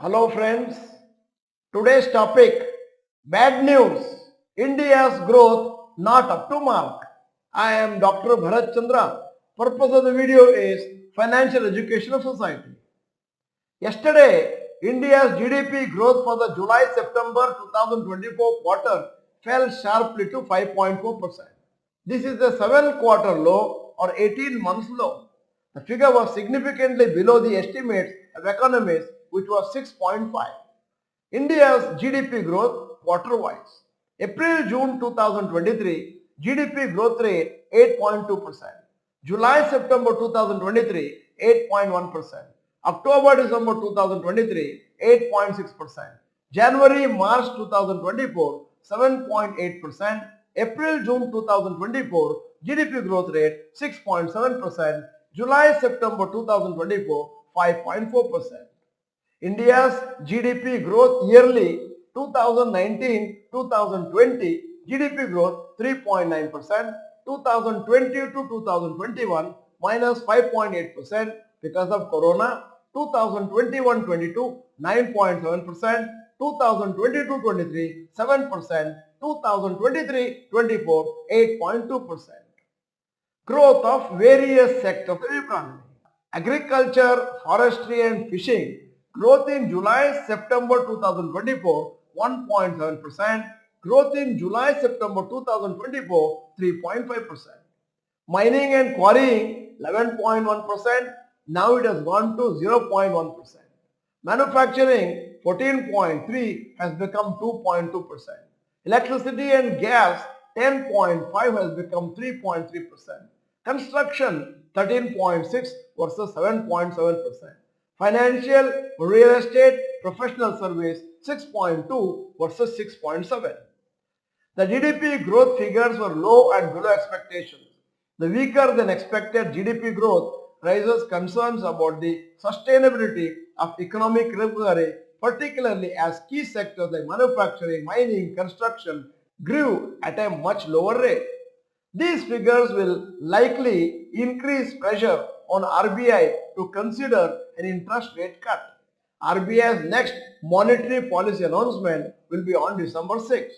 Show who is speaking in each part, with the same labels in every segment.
Speaker 1: Hello friends, today's topic bad news, India's growth not up to mark. I am Dr. Bharath Chandra. Purpose of the video is financial education of society. Yesterday, India's GDP growth for the July-September 2024 quarter fell sharply to 5.4%. This is the 7th-quarter low or 18 months low. The figure was significantly below the estimates of economists, which was 6.5. India's GDP growth quarter-wise. April-June 2023, GDP growth rate 8.2%. July-September 2023, 8.1%. October-December 2023, 8.6%. January-March 2024, 7.8%. April-June 2024, GDP growth rate 6.7%. July-September 2024, 5.4%. India's GDP growth yearly 2019-2020 GDP growth 3.9%, 2020 to 2021 minus 5.8% because of Corona, 2021-22 9.7%, 2022-23 7%, 2023-24 8.2%. Growth of various sectors of the economy. Agriculture, forestry and fishing. Growth in July-September 2024, 1.7%. Growth in July-September 2024, 3.5%. Mining and quarrying, 11.1%. Now it has gone to 0.1%. Manufacturing, 14.3 has become 2.2%. Electricity and gas, 10.5 has become 3.3%. Construction, 13.6 versus 7.7%. Financial, real estate, professional service, 6.2 versus 6.7. The GDP growth figures were low and below expectations. The weaker than expected GDP growth raises concerns about the sustainability of economic recovery, particularly as key sectors like manufacturing, mining, construction grew at a much lower rate. These figures will likely increase pressure on RBI to consider an interest rate cut. RBI's next monetary policy announcement will be on December 6.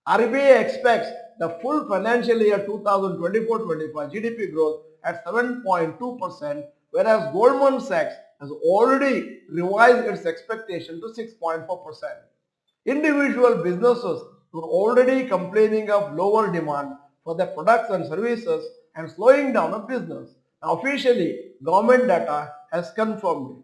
Speaker 1: RBI expects the full financial year 2024-25 GDP growth at 7.2%, whereas Goldman Sachs has already revised its expectation to 6.4%. Individual businesses were already complaining of lower demand for their products and services and slowing down of business. Now officially, government data has confirmed it.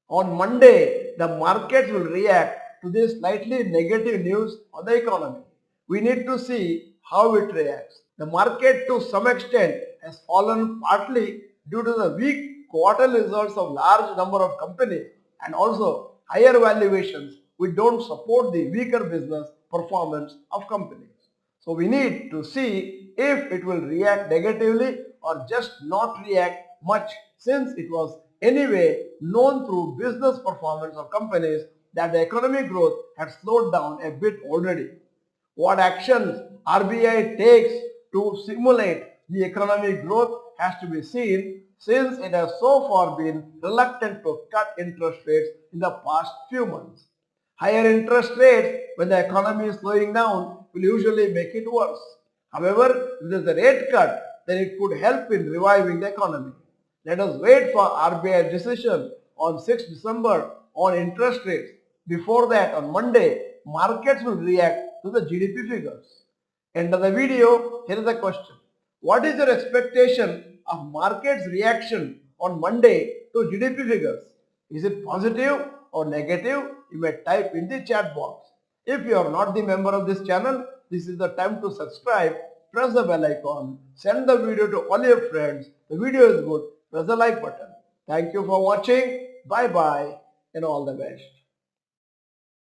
Speaker 1: On Monday, the markets will react to this slightly negative news on the economy. We need to see how it reacts. The market to some extent has fallen partly due to the weak quarter results of large number of companies and also higher valuations which don't support the weaker business performance of companies. So we need to see if it will react negatively or just not react much, since it was anyway known through business performance of companies that the economic growth had slowed down a bit already. What actions RBI takes to stimulate the economic growth has to be seen, since it has so far been reluctant to cut interest rates in the past few months. Higher interest rates when the economy is slowing down will usually make it worse. However, if there is a rate cut, then it could help in reviving the economy. Let us wait for RBI's decision on 6 December on interest rates. Before that, on Monday, markets will react to the GDP figures. End of the video, here is the question. What is your expectation of market's reaction on Monday to GDP figures? Is it positive or negative? You may type in the chat box. If you are not the member of this channel, this is the time to subscribe, press the bell icon, send the video to all your friends. The video is good, press the like button. Thank you for watching. Bye bye and all the best.